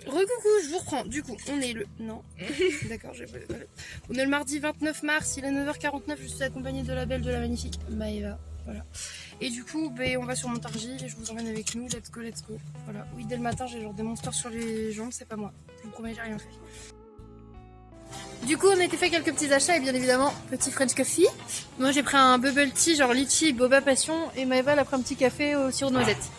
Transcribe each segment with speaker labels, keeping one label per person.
Speaker 1: Recoucou, je vous reprends. Du coup, on est le... Non. D'accord, j'ai pas... On est le mardi 29 mars, il est 9h49, je suis accompagnée de la belle, de la magnifique Maëva. Voilà. Et du coup, on va sur Montargis et je vous emmène avec nous. Let's go, let's go. Voilà. Oui, dès le matin, j'ai genre des monsters sur les jambes, c'est pas moi. Je vous promets, j'ai rien fait. Du coup, on a été fait quelques petits achats et bien évidemment, petit French coffee. Moi, j'ai pris un bubble tea, genre litchi, boba passion, et Maëva, elle a pris un petit café au sirop de noisette.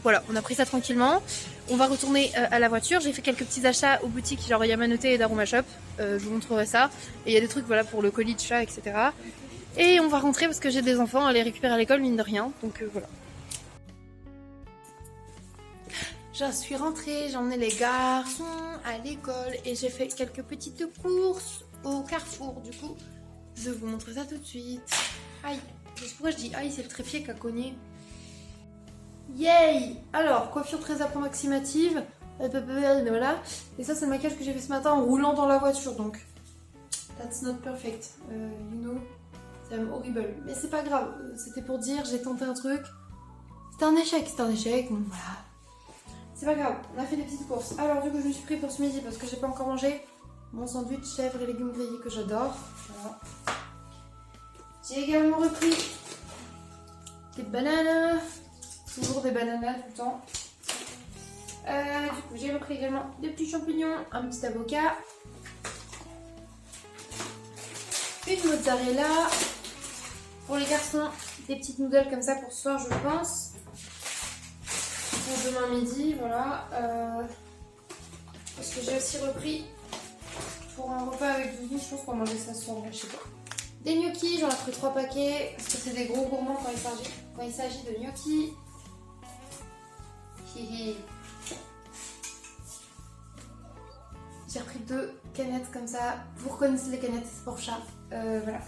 Speaker 1: Voilà, on a pris ça tranquillement. On va retourner à la voiture. J'ai fait quelques petits achats aux boutiques, genre Yamanote et d'Aroma Shop. Je vous montrerai ça. Et il y a des trucs voilà pour le colis de chat, etc. Et on va rentrer parce que j'ai des enfants à les récupérer à l'école, mine de rien. Donc voilà. Je suis rentrée, j'ai emmené les garçons à l'école et j'ai fait quelques petites courses au Carrefour. Du coup, je vais vous montrer ça tout de suite. Aïe, je sais pourquoi je dis aïe, c'est le trépied qui a cogné. Yay! Alors, coiffure très approximative. Voilà. Et ça, c'est le maquillage que j'ai fait ce matin en roulant dans la voiture. Donc, that's not perfect. You know, c'est horrible. Mais c'est pas grave. C'était pour dire, j'ai tenté un truc. C'était un échec. Donc voilà. C'est pas grave. On a fait des petites courses. Alors, du coup, je me suis pris pour ce midi parce que j'ai pas encore mangé mon sandwich chèvre et légumes grillés que j'adore. Voilà. J'ai également repris des bananes. Toujours des bananas tout le temps. Du coup, j'ai repris également des petits champignons, un petit avocat, une mozzarella. Pour les garçons, des petites noodles comme ça pour ce soir, je pense. Pour demain midi, voilà. Parce que j'ai aussi repris pour un repas avec Doudou, je pense qu'on va manger ça ce soir, je sais pas. Des gnocchis, j'en ai pris 3 paquets parce que c'est des gros gourmands quand il s'agit de gnocchis. J'ai repris 2 canettes comme ça. Vous reconnaissez les canettes, c'est pour chat. Voilà.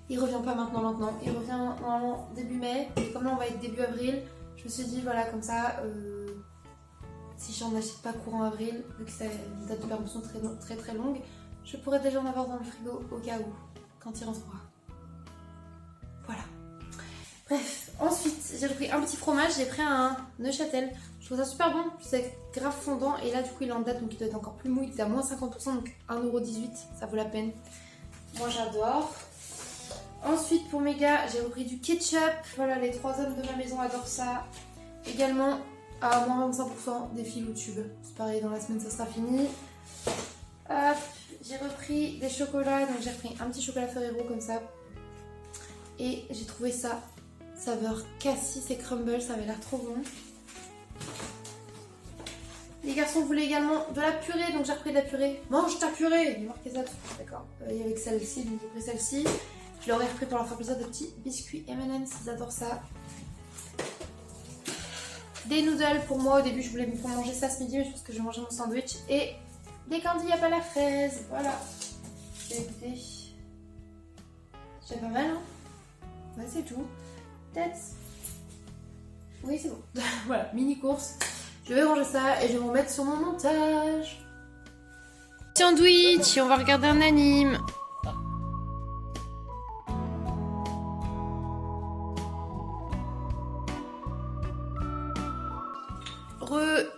Speaker 1: Il revient pas maintenant. Il revient normalement début mai. Et comme là on va être début avril, je me suis dit voilà comme ça. Si j'en achète pas courant avril, vu que c'est une date de péremption très longue, je pourrais déjà en avoir dans le frigo au cas où, quand il rentrera. Voilà. Bref, ensuite j'ai repris un petit fromage, j'ai pris un Neuchâtel. Je trouve ça super bon, c'est grave fondant et là du coup il est en date donc il doit être encore plus mou, il est à moins 50% donc 1,18€, ça vaut la peine. Moi j'adore. Ensuite pour mes gars j'ai repris du ketchup, voilà les 3 hommes de ma maison adorent ça. Également à moins 25% des fils au tube, c'est pareil dans la semaine ça sera fini. Hop, j'ai repris des chocolats, donc j'ai repris un petit chocolat Ferrero comme ça. Et j'ai trouvé ça saveur cassis et crumble, ça avait l'air trop bon. Les garçons voulaient également de la purée, donc j'ai repris de la purée. Mange ta purée! Il marqué ça dessus, d'accord. Il y avait que celle-ci, donc j'ai pris celle-ci. Je leur ai repris pour leur faire plaisir de petits biscuits M&M's, ils adorent ça. Des noodles pour moi, au début je voulais pour manger ça ce midi, mais je pense que je vais manger mon sandwich. Et des candies à pas la fraise, voilà. Écoutez, c'est pas mal, hein? Ouais, c'est tout. Peut-être. Oui, c'est bon. Voilà, mini course. Je vais ranger ça et je vais vous mettre sur mon montage. Sandwich, on va regarder un anime.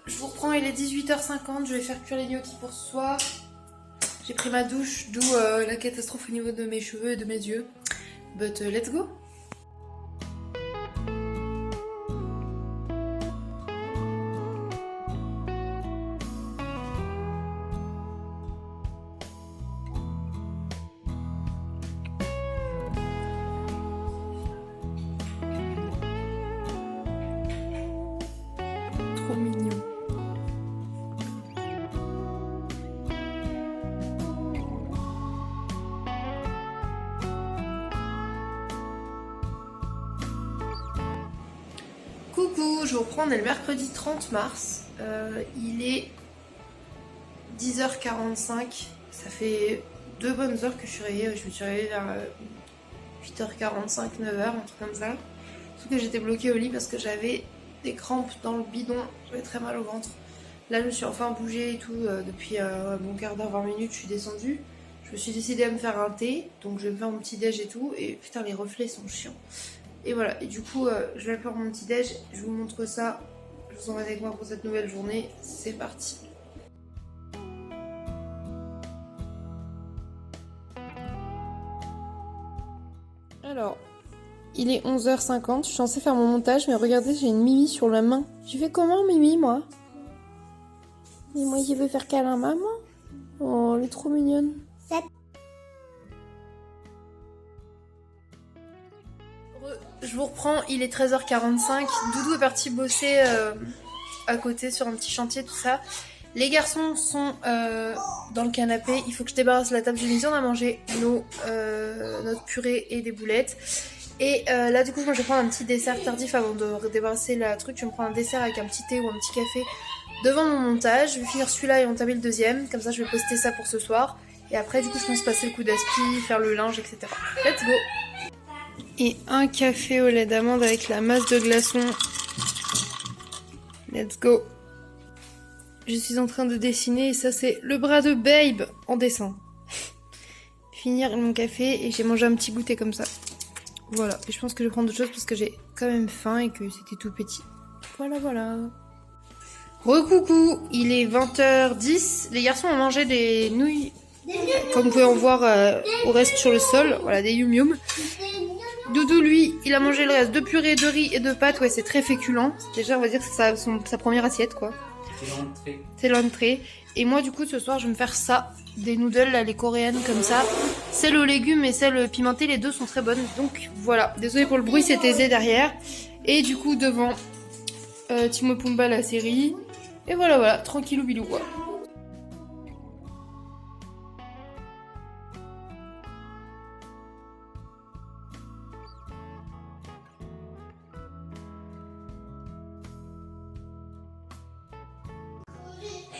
Speaker 1: Je vous reprends, il est 18h50, je vais faire cuire les gnocchis pour ce soir. J'ai pris ma douche, d'où la catastrophe au niveau de mes cheveux et de mes yeux. But let's go! Trop mignon. Coucou, je vous reprends, on est le mercredi 30 mars. Il est 10h45. Ça fait 2 bonnes heures que je suis réveillée. Je me suis réveillée vers 8h45, 9h, un truc comme ça. Sauf que j'étais bloquée au lit parce que j'avais des crampes dans le bidon. J'avais très mal au ventre. Là, je me suis enfin bougée et tout. Depuis un bon quart d'heure, 20 minutes, je suis descendue. Je me suis décidée à me faire un thé. Donc, je vais me faire mon petit déj et tout. Et putain, les reflets sont chiants. Et voilà, et du coup, je vais faire mon petit déj, je vous montre ça. Je vous emmène avec moi pour cette nouvelle journée. C'est parti. Alors, il est 11h50, je suis censée faire mon montage, mais regardez, j'ai une Mimi sur la main. J'ai fait comment, Mimi, moi? Mais moi, je veux faire câlin, maman. Oh, elle est trop mignonne. Je vous reprends, il est 13h45. Doudou est parti bosser à côté sur un petit chantier, tout ça. Les garçons sont dans le canapé. Il faut que je débarrasse la table du midi. On a mangé notre purée et des boulettes. Et là, du coup, moi je vais prendre un petit dessert tardif avant de débarrasser la truc. Je vais me prendre un dessert avec un petit thé ou un petit café devant mon montage. Je vais finir celui-là et entamer le deuxième. Comme ça, je vais poster ça pour ce soir. Et après, du coup, je pense passer le coup d'aspi, faire le linge, etc. Let's go! Et un café au lait d'amande avec la masse de glaçons. Let's go. Je suis en train de dessiner et ça c'est le bras de Babe en dessin. Finir mon café et j'ai mangé un petit goûter comme ça. Voilà, et je pense que je vais prendre d'autres choses parce que j'ai quand même faim et que c'était tout petit. Voilà, voilà. Recoucou, il est 20h10. Les garçons ont mangé des nouilles, comme vous pouvez en voir au reste sur le sol. Voilà, des yum yum. Doudou, lui, il a mangé le reste de purée, de riz et de pâtes. Ouais, c'est très féculent. Déjà, on va dire que c'est sa première assiette, quoi. C'est l'entrée. Et moi, du coup, ce soir, je vais me faire ça. Des noodles, là, les coréennes, comme ça. Celle aux légumes et celle pimentée, les deux sont très bonnes. Donc, voilà. Désolée pour le bruit, c'est aisé derrière. Et du coup, devant Timon et Pumba, la série. Et voilà, voilà. Tranquillou bilou, quoi.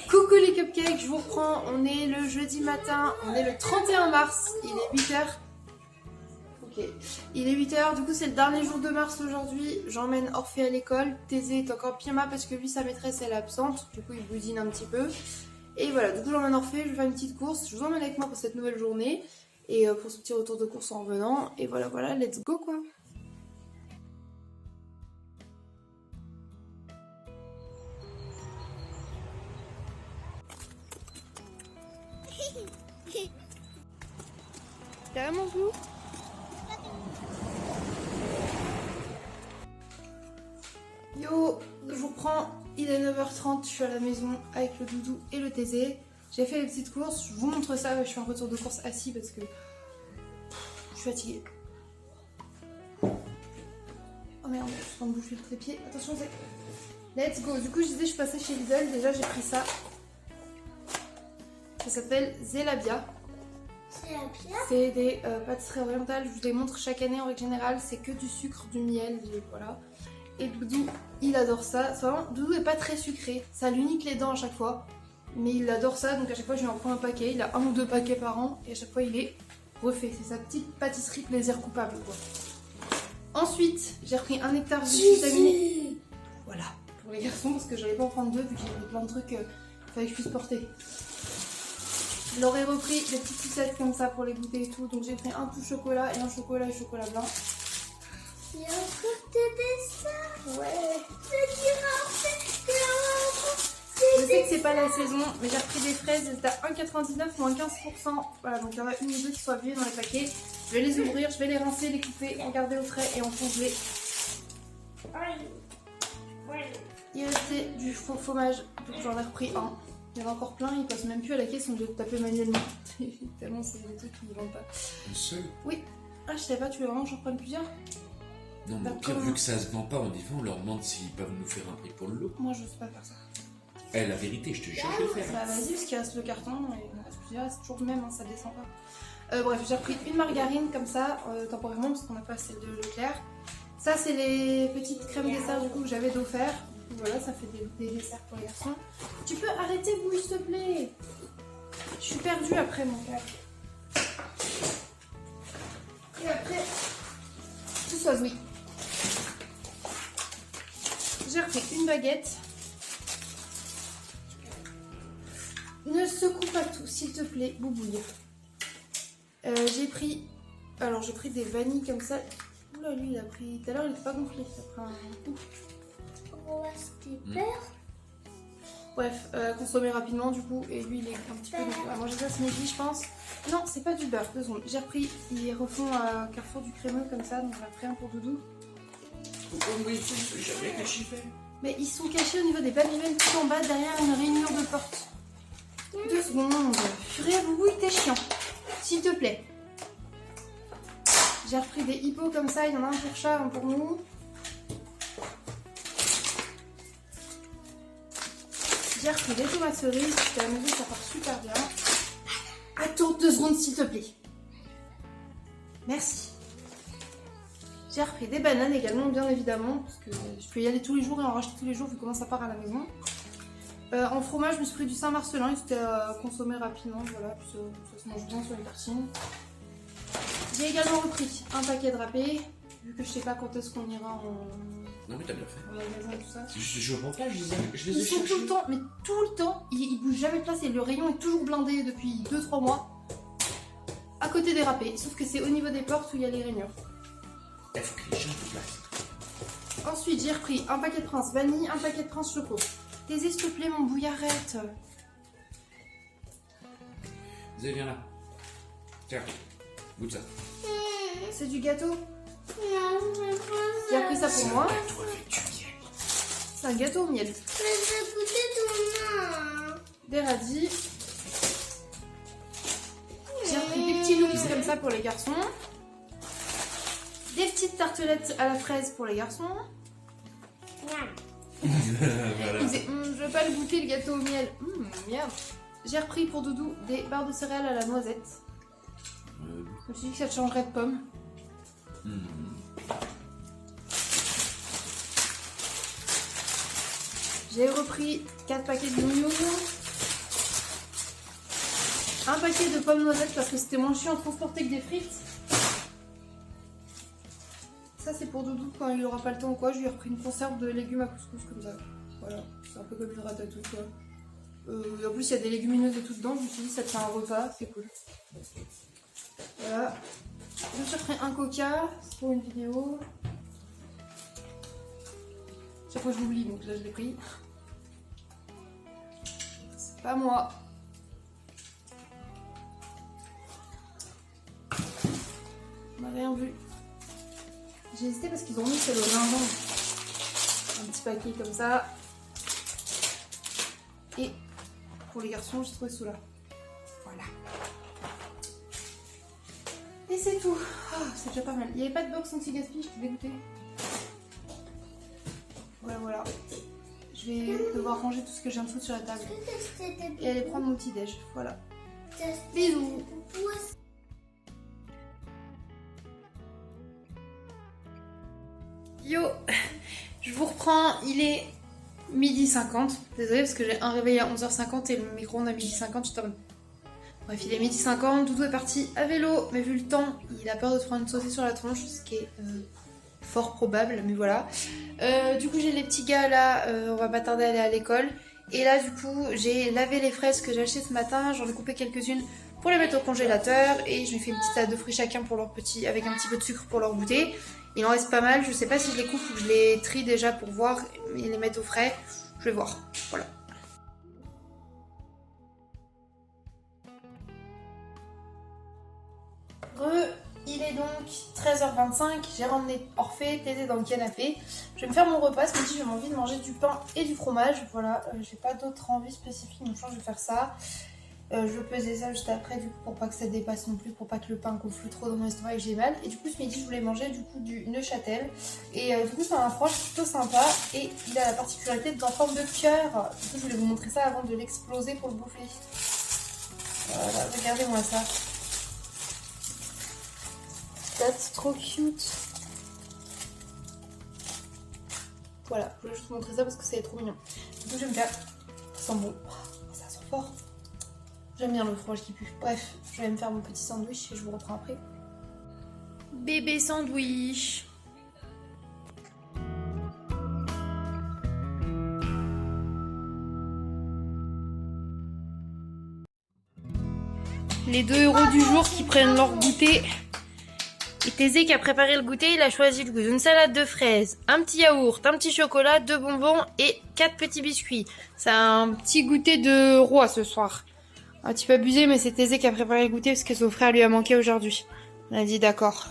Speaker 1: Coucou les cupcakes, je vous reprends, on est le jeudi matin, on est le 31 mars, il est 8h. Ok, il est 8h, du coup c'est le dernier jour de mars aujourd'hui, j'emmène Orphée à l'école, Thésée est encore pyjama parce que lui sa maîtresse elle est absente, du coup il boudine un petit peu. Et voilà, du coup j'emmène Orphée, je vais faire une petite course, je vous emmène avec moi pour cette nouvelle journée et pour ce petit retour de course en revenant. Et voilà, voilà, let's go quoi. T'as mon blou? Yo, je vous reprends, il est 9h30, je suis à la maison avec le doudou et le Thésée. J'ai fait les petites courses, je vous montre ça, je fais un retour de course assis parce que je suis fatiguée. Oh merde, je suis en train de bouffer le trépied, attention c'est... Let's go, du coup je disais je passais chez Lidl, déjà j'ai pris ça. Ça s'appelle Zelabia. C'est des pâtisseries orientales, je vous les montre chaque année en règle générale, c'est que du sucre, du miel, voilà. Et Doudou, il adore ça. Vraiment, Doudou est pas très sucré, ça lui nique les dents à chaque fois. Mais il adore ça, donc à chaque fois je lui en prends un paquet. Il a 1 ou 2 paquets par an et à chaque fois il est refait. C'est sa petite pâtisserie plaisir coupable quoi. Ensuite, j'ai repris un nectar de vitaminé. Voilà, pour les garçons parce que j'allais pas en prendre 2 vu que j'avais plein de trucs qu'il fallait que je puisse porter. Je leur ai repris des petites sucettes comme ça pour les goûter et tout. Donc j'ai pris un tout chocolat et un chocolat blanc.
Speaker 2: Il y a encore des dessins.
Speaker 1: Ouais.
Speaker 2: Je
Speaker 1: Je sais que c'est pas la saison, mais j'ai repris des fraises, elles étaient à 1,99 moins 15%. Voilà, donc il y en a une ou deux qui sont abîmées dans les paquets. Je vais les ouvrir, je vais les rincer, les couper, en garder au frais et en congeler. Il restait du faux fromage, donc j'en ai repris un. Il y en a encore plein, ils passent même plus à la caisse, on doit taper manuellement. Tellement c'est des trucs qui ne vendent pas.
Speaker 3: Un seul?
Speaker 1: Oui. Ah, je savais pas, tu veux vraiment que j'en prenne plusieurs?
Speaker 3: Non, mais au pire, vu que ça se vend pas en différent, on leur demande s'ils peuvent nous faire un prix pour le lot.
Speaker 1: Moi, je sais pas faire ça.
Speaker 3: Eh, la vérité, je te jure, je vais le faire.
Speaker 1: Bah, vas-y, parce qu'il reste le carton, et il en reste plusieurs, c'est toujours le même, hein, ça descend pas. Bref, j'ai repris une margarine comme ça, temporairement, parce qu'on n'a pas celle de Leclerc. Ça, c'est les petites crèmes dessert du coup que j'avais d'offert. Voilà, ça fait des desserts pour les garçons. Tu peux arrêter de bouger, s'il te plaît. Je suis perdue après, mon cœur. Et après, tout soit oui. J'ai repris une baguette. Ne secoue pas tout, s'il te plaît, boubouille. J'ai pris des vanilles comme ça. Oula, Oula, lui, il a pris. Tout à l'heure, il était pas gonflé. Il a pris un coup.
Speaker 2: Ouais, c'était peur.
Speaker 1: Bref, consommer rapidement du coup. Et lui, il est un petit peu. On va manger ça ce midi, je pense. Non, c'est pas du beurre. 2 secondes. J'ai repris. Ils refont à Carrefour du crémeux comme ça. Donc, j'en ai repris un pour Doudou.
Speaker 3: Oui, jamais que j'y vais.
Speaker 1: Mais ils sont cachés au niveau des babybel tout en bas derrière une rainure de porte. 2 secondes. Purée, Boubou, t'es chiant. S'il te plaît. J'ai repris des hippos comme ça. Il y en a un pour chat, un pour nous. J'ai repris des tomates cerises. Je t'ai amusé, ça part super bien. Attends 2 secondes, s'il te plaît. Merci. J'ai repris des bananes également, bien évidemment, parce que je peux y aller tous les jours et en racheter tous les jours vu comment ça part à la maison. En fromage, je me suis pris du Saint-Marcelin, il était à consommer rapidement, voilà, puis ça se mange bien sur les tartines. J'ai également repris un paquet de râpés, vu que je sais pas quand est-ce qu'on ira en
Speaker 3: Non, mais t'as bien fait.
Speaker 1: magasin et tout ça.
Speaker 3: Je comprends pas, je les ai
Speaker 1: Ils sont
Speaker 3: cherchés.
Speaker 1: tout le temps, mais tout le temps, ils bougent jamais de place et le rayon est toujours blindé depuis 2-3 mois. À côté des râpés, sauf que c'est au niveau des portes où il y a les rainures.
Speaker 3: Il faut que les changent de place.
Speaker 1: Ensuite, j'ai repris un paquet de Prince vanille, un paquet de Prince choco. Taisez s'il te plaît, mon bouillarette.
Speaker 3: Vous allez viens là. Tiens, goûte ça.
Speaker 1: C'est du gâteau.
Speaker 2: Non, je veux pas
Speaker 1: J'ai
Speaker 2: ça.
Speaker 1: repris ça pour moi.
Speaker 3: Gâteau avec du miel.
Speaker 1: C'est un gâteau au miel.
Speaker 2: Je veux goûter ton main.
Speaker 1: Des radis. J'ai repris des petits loops comme ça pour les garçons. Des petites tartelettes à la fraise pour les garçons.
Speaker 2: Miam.
Speaker 3: Voilà.
Speaker 1: Il disait, je veux pas le goûter le gâteau au miel. Merde. J'ai repris pour Doudou des barres de céréales à la noisette. Je me suis dit que ça te changerait de pomme. J'ai repris 4 paquets de nouilles. Un paquet de pommes noisettes parce que c'était moins chiant à transporter que des frites. Ça c'est pour Doudou quand il aura pas le temps ou quoi. Je lui ai repris une conserve de légumes à couscous comme ça. Voilà, c'est un peu comme une ratatouille quoi. En plus il y a des légumineuses et tout dedans. Je me suis dit ça te fait un repas, c'est cool. Voilà. Je me suis repris un coca pour une vidéo. Chaque fois je l'oublie donc là je l'ai pris. C'est pas moi. On n'a rien vu. J'ai hésité parce qu'ils ont mis c'est le gingembre. Un petit paquet comme ça. Et pour les garçons, j'ai trouvé ceux-là. Voilà. Et c'est tout. Ah, c'est déjà pas mal. Il n'y avait pas de box anti-gaspi, je t'ai dégoûté. Voilà. Je vais devoir ranger tout ce que j'ai en dessous sur la table. Et aller prendre mon petit déj. Voilà. Bisous. Yo, je vous reprends, il est 12h50. Désolée parce que j'ai un réveil à 11h50 et le micro-ondes à 12h50, je t'en... Bref, il est 12h50, Doudou est parti à vélo, mais vu le temps, il a peur de se prendre une saucée sur la tronche, ce qui est fort probable, mais voilà. Du coup, j'ai les petits gars là, on va pas tarder à aller à l'école. Et là, du coup, j'ai lavé les fraises que j'ai achetées ce matin, j'en ai coupé quelques-unes pour les mettre au congélateur et je lui ai fait une petite salade de fruits chacun pour leur petit, avec un petit peu de sucre pour leur goûter. Il en reste pas mal, je sais pas si je les coupe ou que je les trie déjà pour voir et les mettre au frais. Je vais voir, voilà. Il est donc 13h25, j'ai ramené Orphée, Thésée dans le canapé. Je vais me faire mon repas, ce midi j'ai envie de manger du pain et du fromage. Voilà, j'ai pas d'autres envies spécifiques, donc je pense que je vais faire ça. Je vais peser ça juste après du coup pour pas que ça dépasse non plus, pour pas que le pain gonfle trop dans mon estomac et que j'ai mal. Et du coup ce midi je voulais manger du coup du Neuchâtel. Et du coup c'est un froid plutôt sympa et il a la particularité d'être en forme de cœur. Du coup je voulais vous montrer ça avant de l'exploser pour le bouffer. Voilà, regardez-moi ça. That's trop cute. Voilà, je voulais juste vous montrer ça parce que c'est trop mignon. Du coup je vais me faire... Ça sent bon. Ça sent fort. J'aime bien le fromage qui pue. Bref, je vais me faire mon petit sandwich et je vous reprends après. Bébé sandwich. Les 2 € du jour qui prennent leur goûter. Et Thésée qui a préparé le goûter, il a choisi le goût d'une salade de fraises, un petit yaourt, un petit chocolat, 2 bonbons et 4 petits biscuits. C'est un petit goûter de roi ce soir. Un petit peu abusé, mais c'est Thésée qui a préparé le goûter parce que son frère lui a manqué aujourd'hui. On a dit d'accord.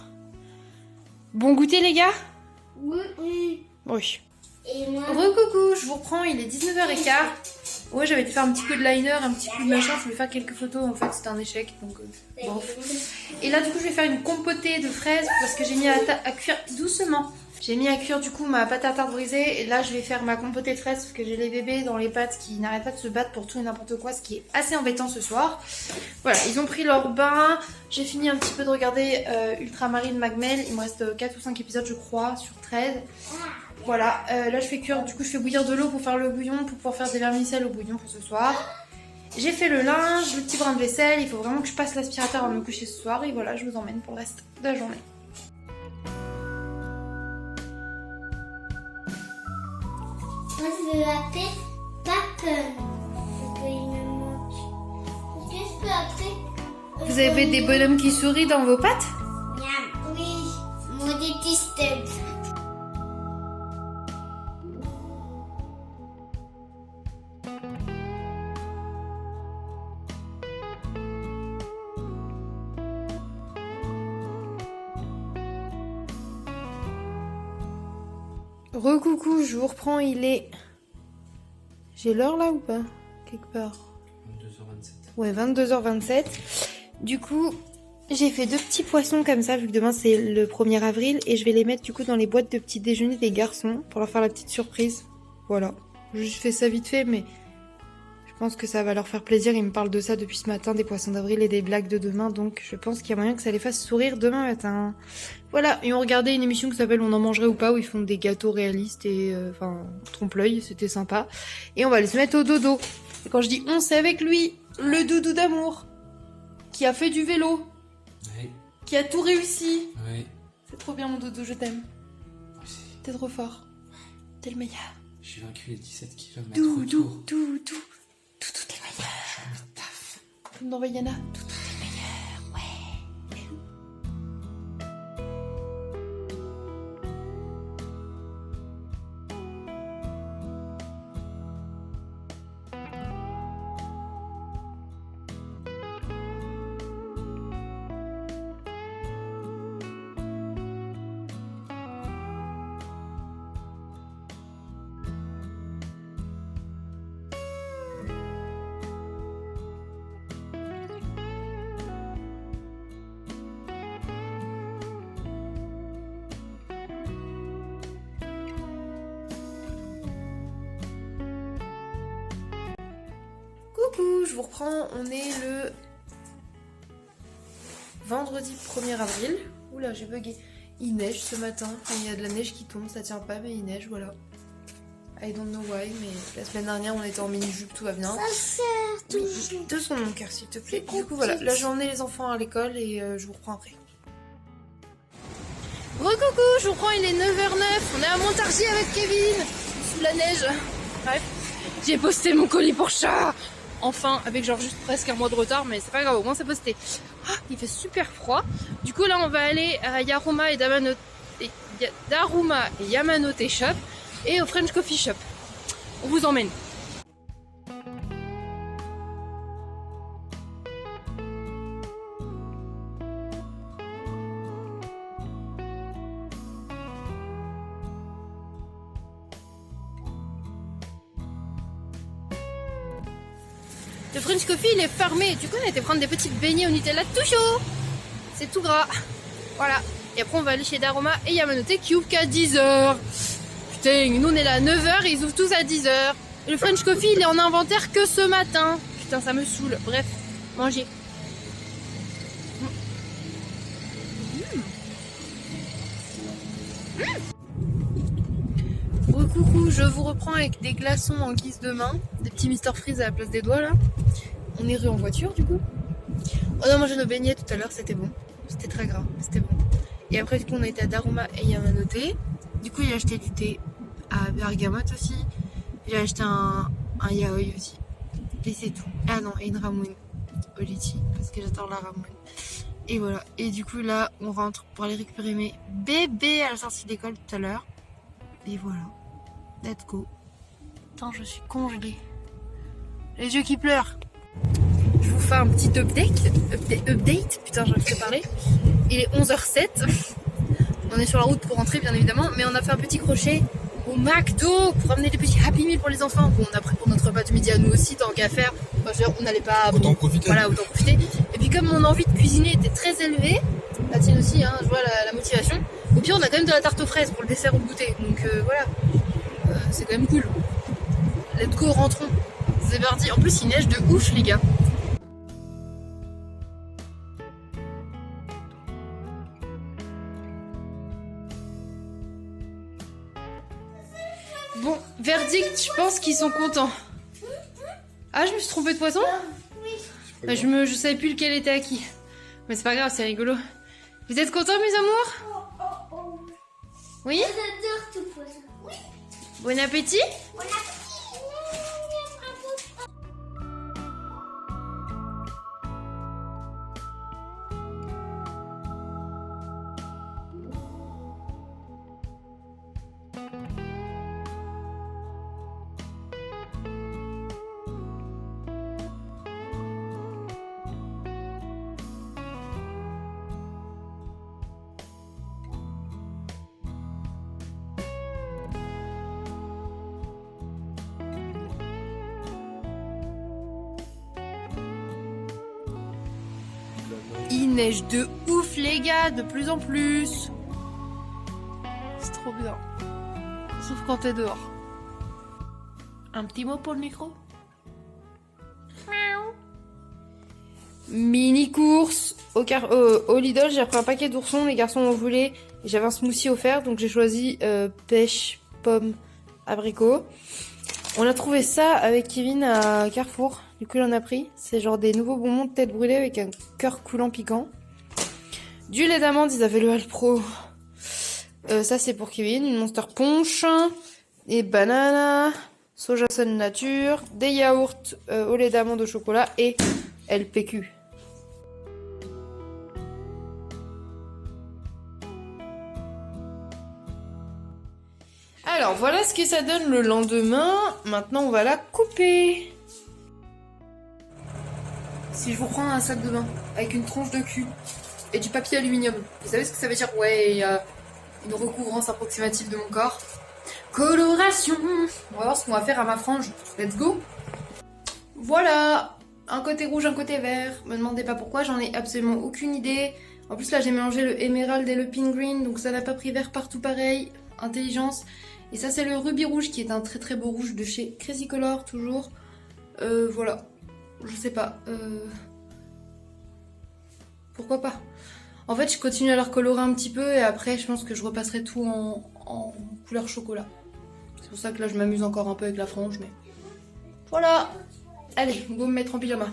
Speaker 1: Bon goûter les gars?
Speaker 2: Oui.
Speaker 1: Oui.
Speaker 2: Et moi,
Speaker 1: Recoucou, je vous reprends, il est 19h15. Ouais, j'avais dû faire un petit peu de liner, un petit peu de machin, je voulais faire quelques photos, en fait c'était un échec, donc bon. Et là du coup je vais faire une compotée de fraises parce que j'ai mis à cuire doucement. J'ai mis à cuire du coup ma pâte à tarte brisée et là je vais faire ma compotée de fraises parce que j'ai les bébés dans les pattes qui n'arrêtent pas de se battre pour tout et n'importe quoi, ce qui est assez embêtant ce soir. Voilà, ils ont pris leur bain, j'ai fini un petit peu de regarder Ultramarine Magmel, il me reste 4 ou 5 épisodes je crois sur 13. Voilà, là je fais cuire, du coup je fais bouillir de l'eau pour faire le bouillon, pour pouvoir faire des vermicelles au bouillon pour ce soir. J'ai fait le linge, le petit brin de vaisselle, il faut vraiment que je passe l'aspirateur avant de me coucher ce soir et voilà, je vous emmène pour le reste de la journée.
Speaker 2: moi je vais appeler Papen. Parce qu'il me manque. Est-ce que je peux appeler
Speaker 1: Vous avez des bonhommes qui sourient dans vos pattes?
Speaker 2: Miam. Oui, mon détesté.
Speaker 1: Recoucou, je vous reprends, il est... J'ai l'heure là ou pas? Quelque part.
Speaker 3: 22h27.
Speaker 1: Ouais, 22h27. Du coup, j'ai fait 2 petits poissons comme ça, vu que demain c'est le 1er avril. Et je vais les mettre du coup dans les boîtes de petit déjeuner des garçons pour leur faire la petite surprise. Voilà. Je fais ça vite fait, mais je pense que ça va leur faire plaisir. Ils me parlent de ça depuis ce matin, des poissons d'avril et des blagues de demain. Donc je pense qu'il y a moyen que ça les fasse sourire demain matin. Voilà, et on regardait une émission qui s'appelle On en mangerait ou pas, où ils font des gâteaux réalistes et enfin trompe-l'œil, c'était sympa. Et on va aller se mettre au dodo. Et quand je dis on, c'est avec lui, le doudou d'amour, qui a fait du vélo,
Speaker 3: Oui,
Speaker 1: qui a tout réussi.
Speaker 3: oui.
Speaker 1: C'est trop bien mon dodo, je t'aime.
Speaker 3: Moi aussi.
Speaker 1: T'es trop fort. T'es le meilleur.
Speaker 3: J'ai vaincu les 17 km
Speaker 1: Doudou,
Speaker 3: autour.
Speaker 1: doudou, doudou, t'es le meilleur.
Speaker 3: Je me taffe.
Speaker 1: Comme dans Vaiana, doudou, t'es le meilleur, ouais. Coucou, je vous reprends, on est le vendredi 1er avril. Oula, j'ai bugué. Il neige ce matin, enfin, il y a de la neige qui tombe, ça tient pas mais il neige, voilà. I don't know why, mais la semaine dernière on était en mini-jupe, tout va bien.
Speaker 2: Ça sert toujours.
Speaker 1: De son mon cœur s'il te plaît. Du coup voilà, là j'ai emmené les enfants à l'école et je vous reprends après. Recoucou, je vous reprends, il est 9h09, on est à Montargis avec Kevin, sous la neige. Bref, j'ai posté mon colis pour chat. Enfin, avec genre juste presque un mois de retard, mais c'est pas grave, au moins c'est posté. Ah, il fait super froid. Du coup là on va aller à Daruma et Yamanote Shop et au French Coffee Shop. On vous emmène. Le French Coffee il est fermé. Du coup on a été prendre des petites beignets au Nutella tout chaud. C'est tout gras. Voilà. Et après on va aller chez Daruma et Yamanote qui ouvrent qu'à 10h. Putain, nous on est là à 9h et ils ouvrent tous à 10h. Et le French Coffee il est en inventaire que ce matin. Putain ça me saoule. Bref, mangez. Coucou, je vous reprends avec des glaçons en guise de main, des petits Mr Freeze à la place des doigts là. On est en voiture du coup. On a mangé nos beignets tout à l'heure, c'était bon. C'était très gras, c'était bon. Et après du coup on a été à Daruma et Yamanote. Du coup j'ai acheté du thé à bergamote aussi. J'ai acheté un yaoi aussi. Et c'est tout. Ah non, et une ramoune au litchi parce que j'adore la ramoune. Et voilà. Et du coup là on rentre pour aller récupérer mes bébés à la sortie d'école tout à l'heure. Et voilà. Let's go. Attends, je suis congelée. Les yeux qui pleurent. Je vous fais un petit update. Putain, j'ai envie de parler. Il est 11h07. On est sur la route pour rentrer, bien évidemment. Mais on a fait un petit crochet au McDo pour amener des petits Happy Meal pour les enfants. Bon, on a pris pour notre repas du midi à nous aussi, tant qu'à faire. Enfin, je veux dire, on n'allait pas...
Speaker 3: Autant en profiter.
Speaker 1: Voilà, autant profiter. Et puis comme mon envie de cuisiner était très élevée, la tienne aussi, hein, je vois la motivation. Au pire, on a quand même de la tarte aux fraises pour le dessert ou le goûter. Donc voilà, c'est quand même cool. Let's go, rentrons. C'est parti. En plus, il neige de ouf, les gars. Bon, verdict, je pense qu'ils sont contents. Ah, je me suis trompée de poisson? Bah, je savais plus lequel était à qui. Mais c'est pas grave, c'est rigolo. Vous êtes contents, mes amours? Oui?
Speaker 2: J'adore tout poisson. Oui.
Speaker 1: Bon appétit?
Speaker 2: Bon appétit.
Speaker 1: Il neige de ouf, les gars, de plus en plus. C'est trop bien. Sauf quand t'es dehors. Un petit mot pour le micro? Mini course au Lidl, j'ai pris un paquet d'oursons, les garçons en voulaient. Et j'avais un smoothie offert, donc j'ai choisi pêche, pomme, abricot. On a trouvé ça avec Kevin à Carrefour. Du coup, il en a pris. C'est genre des nouveaux bonbons de tête brûlée avec un cœur coulant piquant. Du lait d'amande, ils avaient le Alpro. Ça, c'est pour Kevin. Une Monster Punch. Des bananes. Soja Sun Nature. Des yaourts au lait d'amande au chocolat. Et LPQ. Alors, voilà ce que ça donne le lendemain. Maintenant, on va la couper. Si je vous prends un sac de bain avec une tronche de cul et du papier aluminium, vous savez ce que ça veut dire? Ouais, il y a une recouvrance approximative de mon corps. Coloration. On va voir ce qu'on va faire à ma frange. Let's go. Voilà. Un côté rouge, un côté vert. Me demandez pas pourquoi, j'en ai absolument aucune idée. En plus là, j'ai mélangé le émeraude et le pink green, donc ça n'a pas pris vert partout pareil. Intelligence. Et ça, c'est le rubis rouge qui est un très très beau rouge de chez Crazy Color, toujours. Voilà. Je sais pas. Pourquoi pas? En fait, je continue à leur colorer un petit peu et après, je pense que je repasserai tout en couleur chocolat. C'est pour ça que là, je m'amuse encore un peu avec la frange, mais... Voilà. Allez, go me mettre en pyjama.